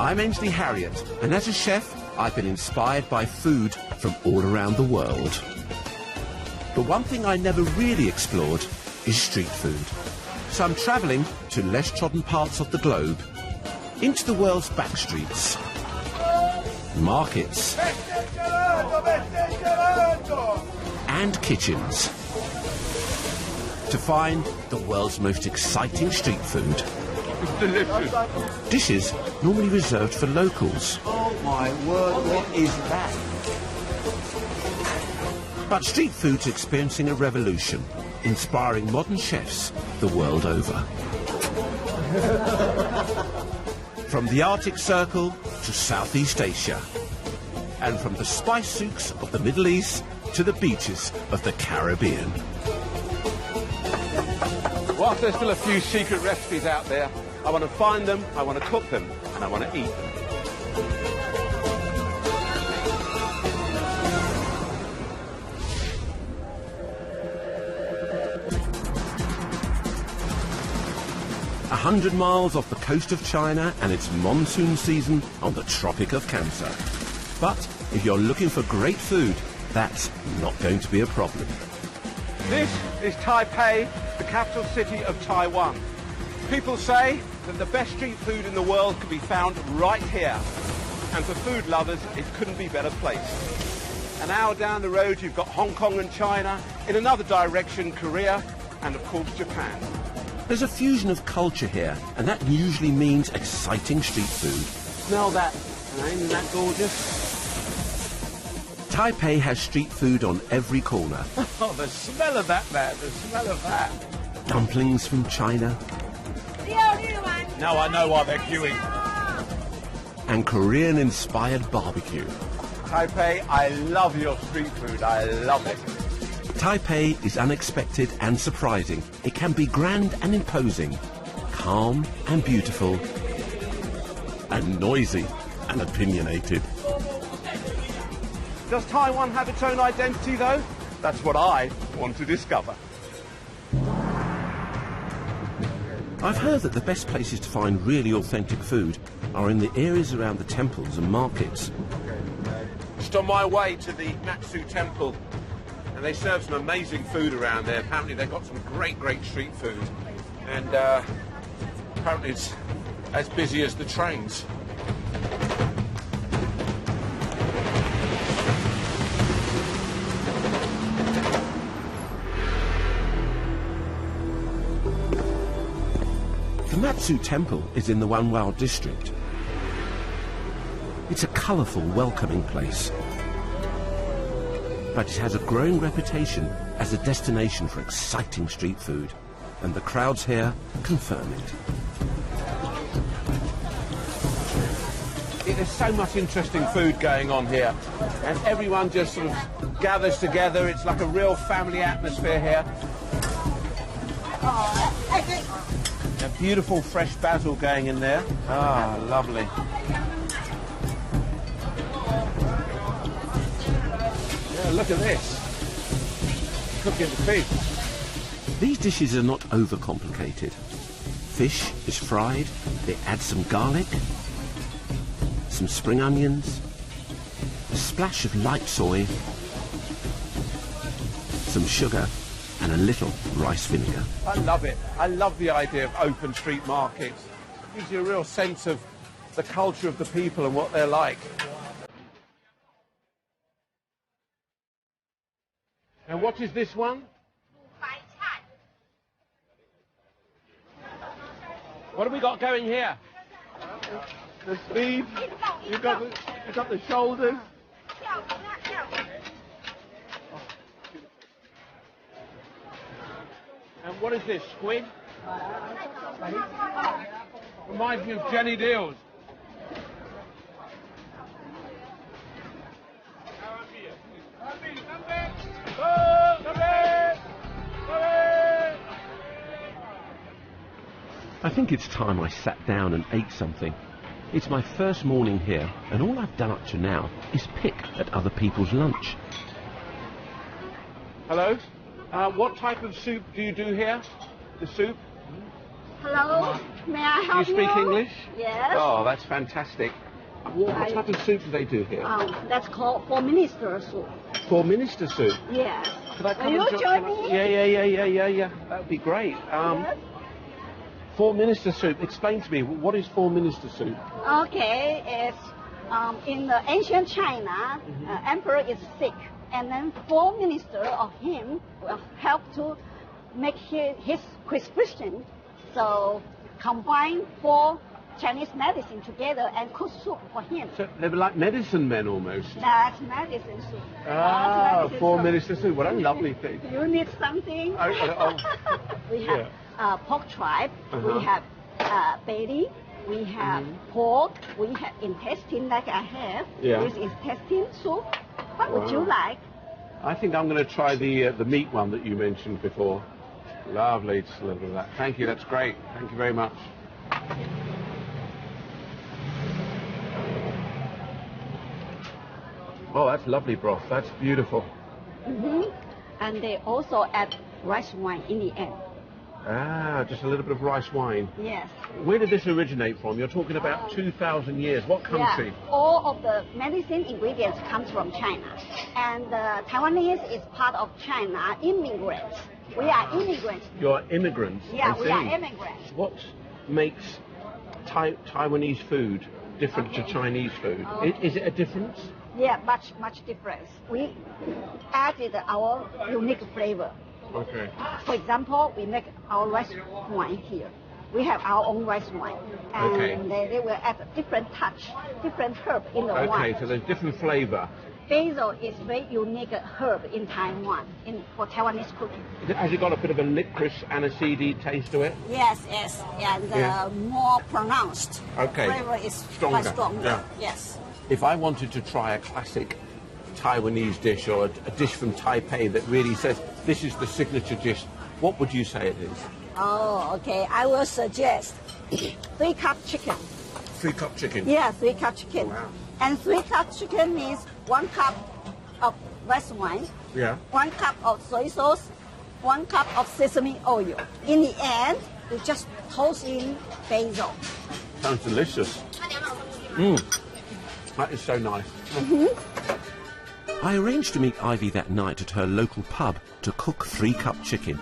I'm Ainsley Harriott, and as a chef, I've been inspired by food from all around the world. But one thing I never really explored is street food. So I'm travelling to less trodden parts of the globe, into the world's back streets, markets, and kitchens, to find the world's most exciting street food. It's delicious. Dishes normally reserved for locals. Oh my word, what is that? But street food's experiencing a revolution, inspiring modern chefs the world over. From the Arctic Circle to Southeast Asia, and from the spice souks of the Middle East to the beaches of the Caribbean. Whilst there's still a few secret recipes out there, I want to find them, I want to cook them, and I want to eat them. A 100 miles off the coast of China, and it's monsoon season on the Tropic of Cancer. But if you're looking for great food, that's not going to be a problem. This is Taipei, the capital city of Taiwan. People say that the best street food in the world can be found right here. And for food lovers, it couldn't be better placed. An hour down the road, you've got Hong Kong and China. In another direction, Korea, and of course, Japan. There's a fusion of culture here, and that usually means exciting street food. Smell that, isn't that gorgeous? Taipei has street food on every corner. Oh, the smell of that, man, the smell of that. Dumplings from China. Now I know why they're queuing. And Korean-inspired barbecue. Taipei, I love your street food, I love it. Taipei is unexpected and surprising. It can be grand and imposing, calm and beautiful, and noisy and opinionated. Does Taiwan have its own identity, though? That's what I want to discover. I've heard that the best places to find really authentic food are in the areas around the temples and markets. Just on my way to the Matsu Temple, and they serve some amazing food around there. Apparently they've got some great street food, and apparently it's as busy as the trains. The Matsu Temple is in the Wanwao district. It's a colourful, welcoming place. But it has a growing reputation as a destination for exciting street food, and the crowds here confirm it. There's so much interesting food going on here, and everyone just sort of gathers together. It's like a real family atmosphere here. A beautiful fresh basil going in there. Ah, lovely. Yeah, look at this. Cooking the fish. These dishes are not overcomplicated. Fish is fried, they add some garlic, some spring onions, a splash of light soy, some sugar, and a little rice vinegar. I love it. I love the idea of open street markets. It gives you a real sense of the culture of the people and what they're like. And what is this one? What have we got going here? The sleeve. You've got the shoulders. And what is this, squid? Reminds me of Jenny Deals. I think it's time I sat down and ate something. It's my first morning here, and all I've done up to now is pick at other people's lunch. Hello? What type of soup do you do here? The soup? Hello, may I help you? You speak English? Yes. Oh, that's fantastic. What type of soup do they do here? That's called for minister soup. For minister soup? Yes. Could I come Will and you join me? Yeah. That would be great. Yes. For minister soup, explain to me, what is for minister soup? Okay, it's in the ancient China, emperor is sick, and then 4 ministers of him will help to make his prescription. So combine 4 Chinese medicine together and cook soup for him. So they were like medicine men almost. That's medicine soup. For minister soup. What a lovely thing. You need something? We have pork tripe, we have belly, we have pork, we have intestine like I have. Yeah. This is intestine soup. What would you like? I think I'm going to try the meat one that you mentioned before. Lovely, just a little bit of that. Thank you, that's great. Thank you very much. Oh, that's lovely broth. That's beautiful. And they also add rice wine in the end. Just a little bit of rice wine. Yes. Where did this originate from? You're talking about 2,000 years. What country? Yeah. All of the medicine ingredients comes from China. And Taiwanese is part of China, immigrants. We are immigrants. You're immigrants? Yeah, I see. we are immigrants. What makes Taiwanese food different to Chinese food? Is it a difference? Yeah, much difference. We added our unique flavor. Okay. For example, we make our rice wine here. We have our own rice wine. And they will add a different touch, different herb in the wine. Okay, so there's different flavor. Basil is very unique herb in Taiwan, for Taiwanese cooking. Has it got a bit of a licorice and a seedy taste to it? Yes, and more pronounced. Okay. Flavor is Stronger. quite stronger. Yeah. Yes. If I wanted to try a classic Taiwanese dish or a dish from Taipei that really says this is the signature dish, what would you say it is? Oh, okay. I will suggest 3-cup chicken. 3-cup chicken? Yeah, 3-cup chicken. Wow. And 3-cup chicken means 1 cup of rice wine, 1 cup of soy sauce, 1 cup of sesame oil. In the end, you just toss in basil. Sounds delicious. That is so nice. I arranged to meet Ivy that night at her local pub to cook 3-cup chicken.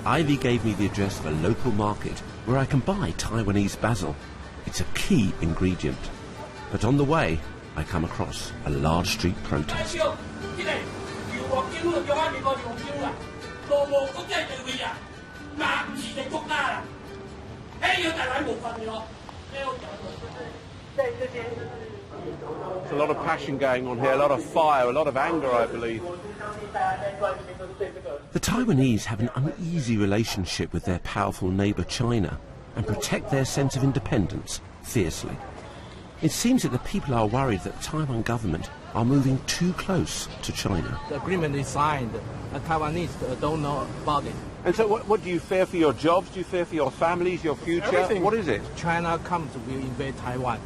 Ivy gave me the address of a local market where I can buy Taiwanese basil. It's a key ingredient. But on the way, I come across a large street protest. There's a lot of passion going on here, a lot of fire, a lot of anger, I believe. The Taiwanese have an uneasy relationship with their powerful neighbour China and protect their sense of independence fiercely. It seems that the people are worried that the Taiwan government are moving too close to China. The agreement is signed. The Taiwanese don't know about it. And so what do you fear for your jobs? Do you fear for your families, your future? Everything. What is it? China comes will invade Taiwan.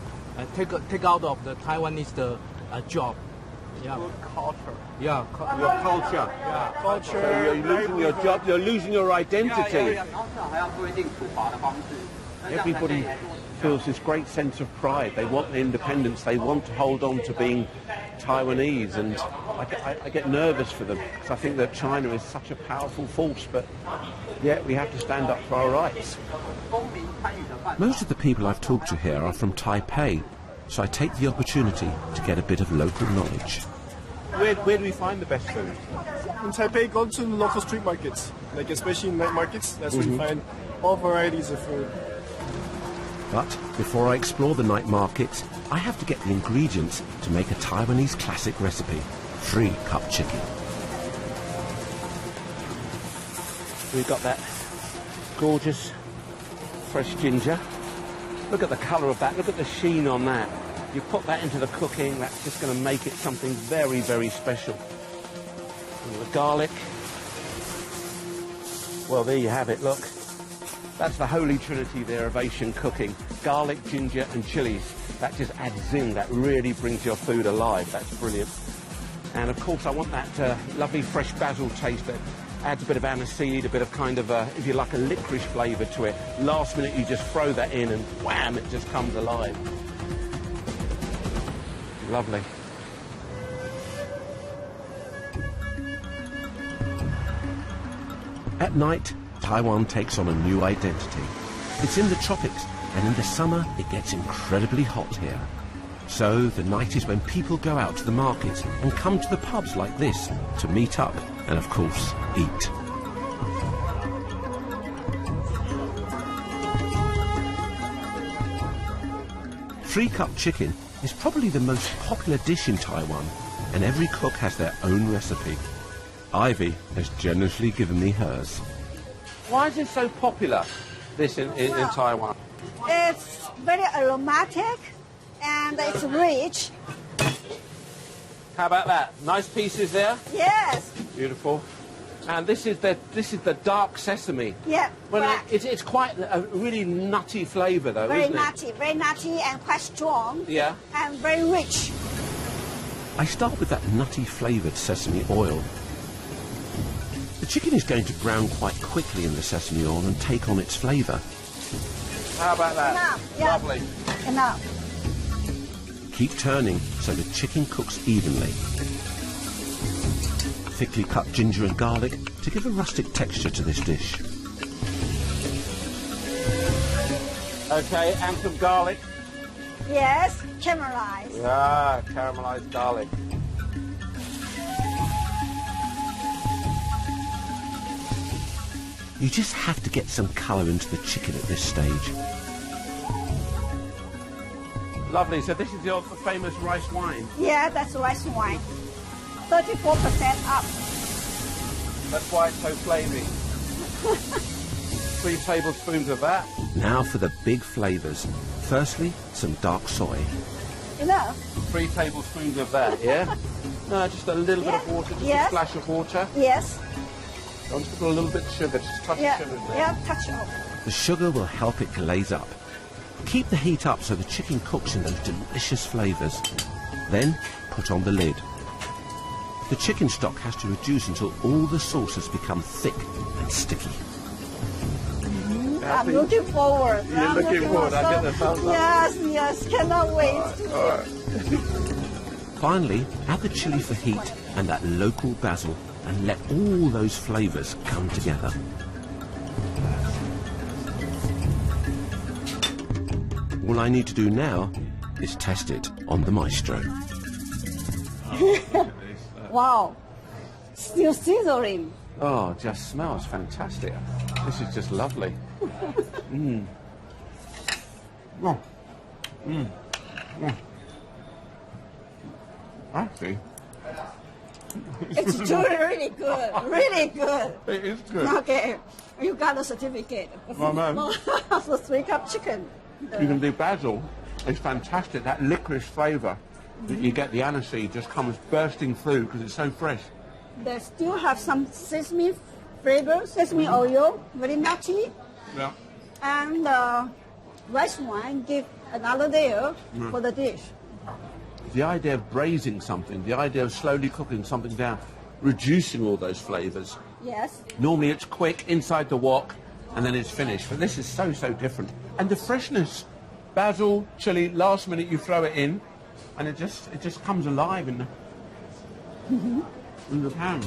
Take out of the Taiwanese job. Yeah. Culture. Yeah. Your culture. Yeah. Culture. So you're losing your job, you're losing your identity. Everybody feels this great sense of pride. They want their independence. They want to hold on to being Taiwanese. And I get nervous for them because I think that China is such a powerful force. But yet we have to stand up for our rights. Most of the people I've talked to here are from Taipei, so I take the opportunity to get a bit of local knowledge. Where do we find the best food? In Taipei, go to local street markets, like especially night markets. That's where you find all varieties of food. But before I explore the night markets, I have to get the ingredients to make a Taiwanese classic recipe, 3-cup chicken. We've got that gorgeous fresh ginger. Look at the colour of that, look at the sheen on that. You put that into the cooking, that's just going to make it something very, very special. And the garlic. Well, there you have it, look. That's the holy trinity there of Asian cooking. Garlic, ginger and chilies. That just adds zing, that really brings your food alive. That's brilliant. And of course I want that lovely fresh basil taste that adds a bit of aniseed, a bit of kind of, if you like, a licorice flavour to it. Last minute you just throw that in and wham, it just comes alive. Lovely. At night, Taiwan takes on a new identity. It's in the tropics, and in the summer it gets incredibly hot here. So the night is when people go out to the markets and come to the pubs like this to meet up and, of course, eat. Three-cup chicken is probably the most popular dish in Taiwan, and every cook has their own recipe. Ivy has generously given me hers. Why is it so popular, this in Taiwan? It's very aromatic and it's rich. How about that? Nice pieces there. Yes. Beautiful. And this is the dark sesame. Yeah. Well, correct. it's quite a really nutty flavour, though, Very isn't nutty, very nutty and quite strong. Yeah. And very rich. I start with that nutty flavoured sesame oil. The chicken is going to brown quite quickly in the sesame oil and take on its flavour. it? How about that? Enough, yeah. Lovely. Enough. Keep turning so the chicken cooks evenly. Thickly cut ginger and garlic to give a rustic texture to this dish. Okay, and some garlic. Yes, caramelized. Ah, caramelised garlic. You just have to get some colour into the chicken at this stage. Lovely. So this is the famous rice wine. Yeah, that's rice wine. 34% up. That's why it's so flavy. 3 tablespoons of that. Now for the big flavours. Firstly, some dark soy. Enough. 3 tablespoons of that, yeah? No, just a little bit of water, just Yes. a splash of water. Yes. I'll just put a little bit of sugar, just a touch Yeah. of sugar in there. Yeah, touch of. The sugar will help it glaze up. Keep the heat up so the chicken cooks in those delicious flavours. Then put on the lid. The chicken stock has to reduce until all the sauce has become thick and sticky. I'm looking forward. You're I'm looking forward. I get the thumbs up. Yes, yes, cannot wait. All right. Finally, add the chilli for heat and that local basil and let all those flavours come together. All I need to do now is test it on the maestro. Wow. Still sizzling. Oh, it just smells fantastic. This is just lovely. Mm. Oh. Mm. Mm. Actually, It's doing really good. Really good. it is good. Okay. You got a certificate. Oh, no. For 3-cup chicken. You can do basil. It's fantastic. That licorice flavour that you get, the aniseed, just comes bursting through because it's so fresh. They still have some sesame flavor, sesame oil, very nutty. Yeah. And rice wine give another layer for the dish. The idea of braising something, the idea of slowly cooking something down, reducing all those flavours. Yes. Normally it's quick, inside the wok, and then it's finished. But this is so, so different. And the freshness. Basil, chilli, last minute you throw it in, and it just comes alive in the pan.